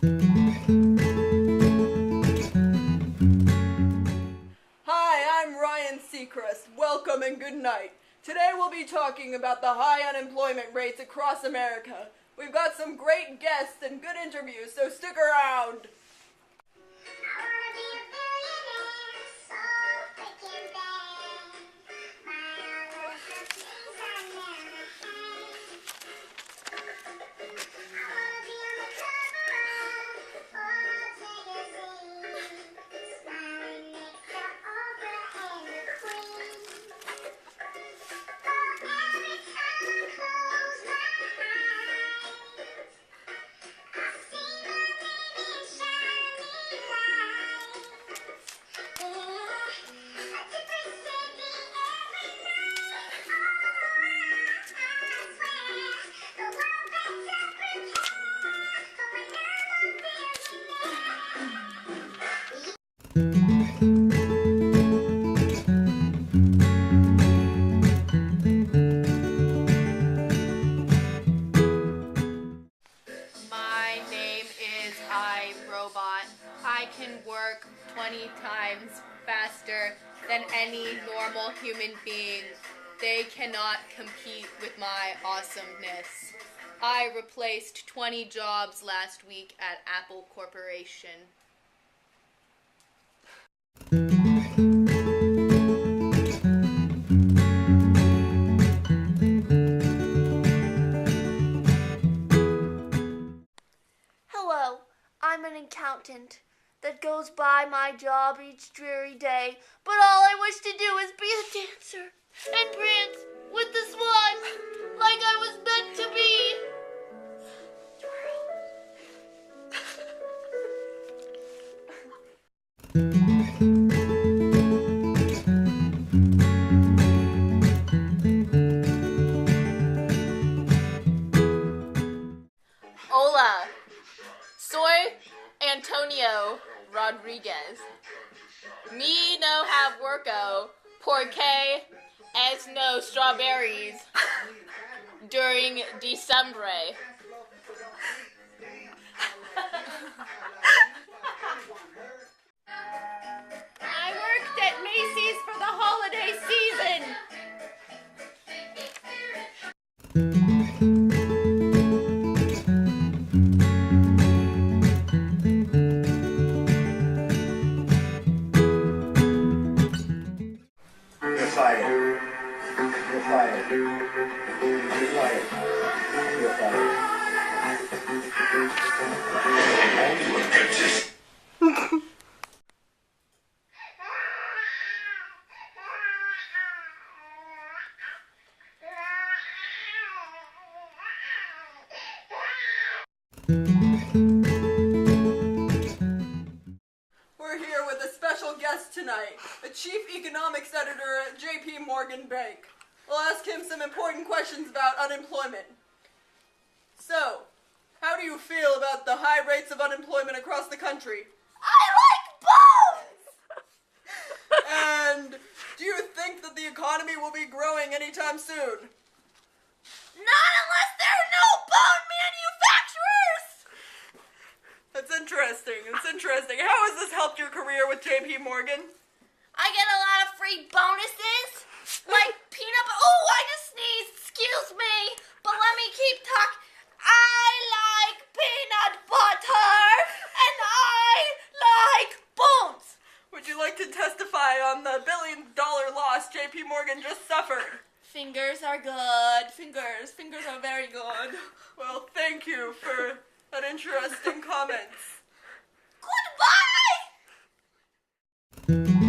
Hi, I'm Ryan Seacrest. Welcome and good night. Today we'll be talking about the high unemployment rates across America. We've got some great guests and good interviews, so stick around. My name is iRobot. I can work 20 times faster than any normal human being. They cannot compete with my awesomeness. I replaced 20 jobs last week at Apple Corporation. Hello, I'm an accountant that goes by my job each dreary day, but all I wish to do is be a dancer and prance with the swans like I was meant to be. Hola, soy Antonio Rodriguez. Me no have worko porque es no strawberries during December. I worked at Macy's for the holiday season. You're fired. You're fired. You're fired. You're fired. We're here with a special guest tonight, a chief economics editor at J.P. Morgan Bank. We'll ask him some important questions about unemployment. So, how do you feel about the high rates of unemployment across the country? I like bones! And do you think that the economy will be growing anytime soon? Not unless there are no bone manufacturers! That's interesting. It's interesting. How has this helped your career with J.P. Morgan? I get a lot of free bonuses, like peanut butter. Oh, I just sneezed. Excuse me, but let me keep talking. I like peanut butter, and I like bones. Would you like to testify on the billion-dollar loss J.P. Morgan just suffered? Fingers are good. Fingers are very good. Well, thank you for that interesting comments. Goodbye!